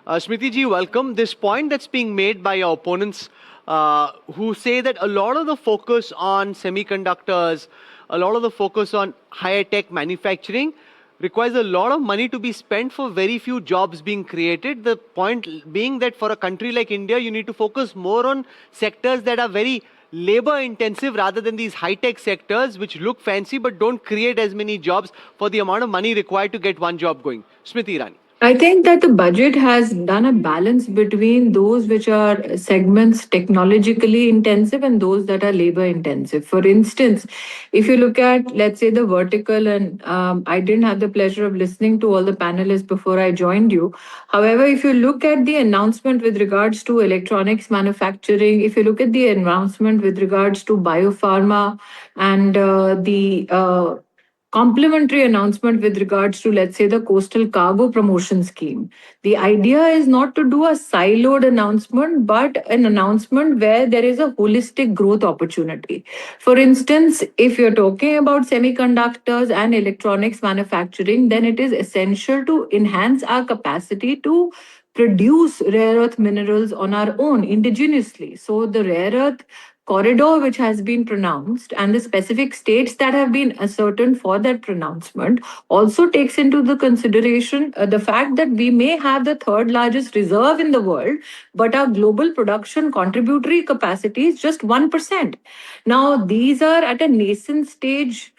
Smriti ji, welcome. This point that's being made by your opponents who say that a lot of the focus on semiconductors, a lot of the focus on higher tech manufacturing requires a lot of money to be spent for very few jobs being created. The point being that for a country like India, you need to focus more on sectors that are very labor intensive rather than these high tech sectors which look fancy but don't create as many jobs for the amount of money required to get one job going. Smriti Irani. I think that the budget has done a balance between those which are segments technologically intensive and those that are labor intensive. For instance, if you look at, let's say, the vertical, and I didn't have the pleasure of listening to all the panelists before I joined you. However, if you look at the announcement with regards to electronics manufacturing, if you look at the announcement with regards to biopharma and the complementary announcement with regards to, let's say, the coastal cargo promotion scheme. The idea is not to do a siloed announcement, but an announcement where there is a holistic growth opportunity. For instance, if you're talking about semiconductors and electronics manufacturing, then it is essential to enhance our capacity to produce rare earth minerals on our own indigenously. So the rare earth corridor which has been pronounced and the specific states that have been ascertained for that pronouncement also takes into the consideration the fact that we may have the third largest reserve in the world, but our global production contributory capacity is just 1%. Now these are at a nascent stage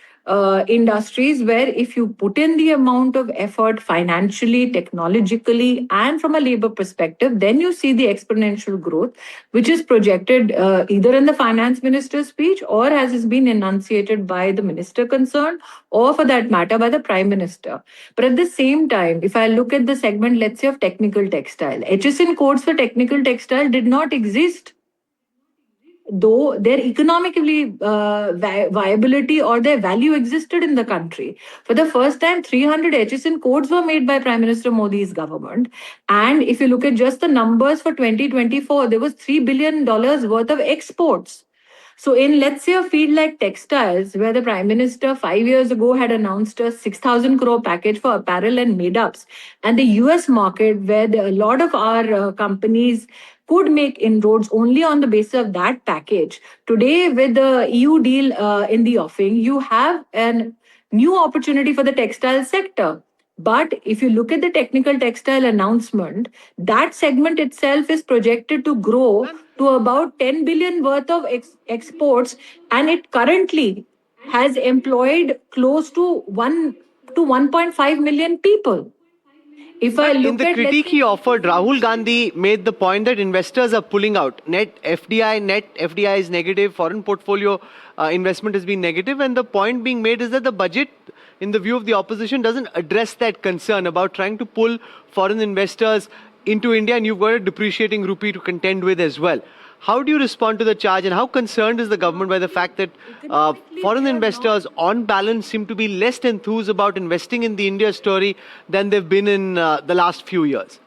industries where if you put in the amount of effort financially, technologically, and from a labor perspective, then you see the exponential growth, which is projected either in the finance minister's speech or as has been enunciated by the minister concerned, or for that matter, by the prime minister. But at the same time, if I look at the segment, let's say, of technical textile, HSN codes for technical textile did not exist, though their economically viability or their value existed in the country. For the first time, 300 HSN codes were made by Prime Minister Modi's government. And if you look at just the numbers for 2024, there was $3 billion worth of exports. So, in, let's say, a field like textiles, where the Prime Minister 5 years ago had announced a 6,000 crore package for apparel and made ups, and the US market, where a lot of our companies could make inroads only on the basis of that package. Today, with the EU deal in the offing, you have a new opportunity for the textile sector. But if you look at the technical textile announcement, that segment itself is projected to grow to about 10 billion worth of exports, and it currently has employed close to 1 to 1.5 million people. If I But in look the at, critique he offered, Rahul Gandhi made the point that investors are pulling out. Net FDI is negative, foreign portfolio investment has been negative, and the point being made is that the budget, in the view of the opposition, doesn't address that concern about trying to pull foreign investors into India, and you've got a depreciating rupee to contend with as well. How do you respond to the charge, and how concerned is the government by the fact that foreign investors, on balance, seem to be less enthused about investing in the India story than they've been in the last few years?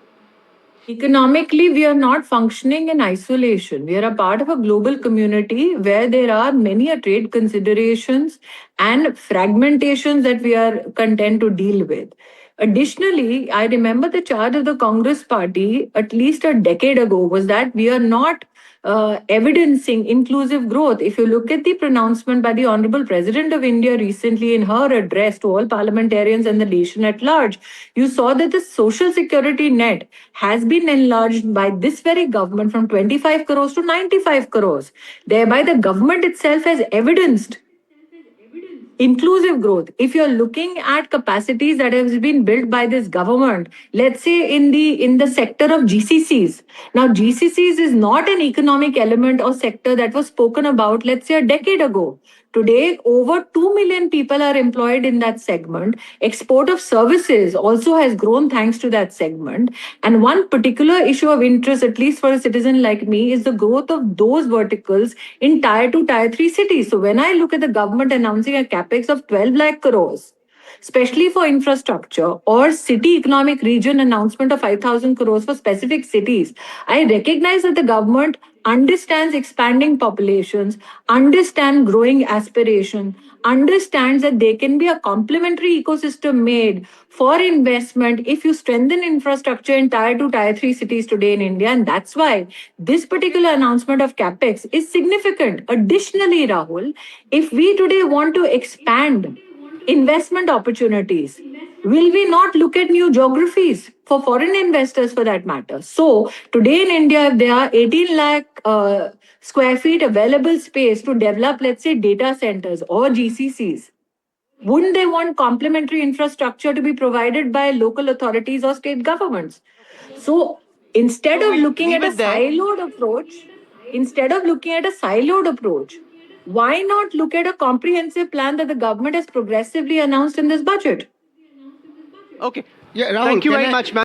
economically, we are not functioning in isolation. We are a part of a global community where there are many trade considerations and fragmentations that we are content to deal with. Additionally, I remember the charge of the Congress party at least a decade ago was that we are not evidencing inclusive growth. If you look at the pronouncement by the Honorable President of India recently in her address to all parliamentarians and the nation at large, you saw that the social security net has been enlarged by this very government from 25 crores to 95 crores. Thereby, the government itself has evidenced inclusive growth. If you're looking at capacities that have been built by this government, let's say in the sector of GCCs. Now GCCs is not an economic element or sector that was spoken about, let's say, a decade ago. Today, over 2 million people are employed in that segment. Export of services also has grown thanks to that segment. And one particular issue of interest, at least for a citizen like me, is the growth of those verticals in tier 2, tier 3 cities. So when I look at the government announcing a capex of 12 lakh crores, especially for infrastructure, or city economic region announcement of 5,000 crores for specific cities, I recognize that the government understands expanding populations, understands growing aspiration, understands that there can be a complementary ecosystem made for investment if you strengthen infrastructure in tier 2, tier 3 cities today in India. And that's why this particular announcement of CapEx is significant. Additionally, Rahul, if we today want to expand investment opportunities, will we not look at new geographies for foreign investors for that matter? So, today in India, if there are 18 lakh square feet available space to develop, let's say, data centers or GCCs, wouldn't they want complementary infrastructure to be provided by local authorities or state governments? So, instead So of we'll looking leave at a it there. siloed approach, instead of looking at a siloed approach, why not look at a comprehensive plan that the government has progressively announced in this budget? Okay. Yeah, Rahul, Thank you can very I- much, ma'am.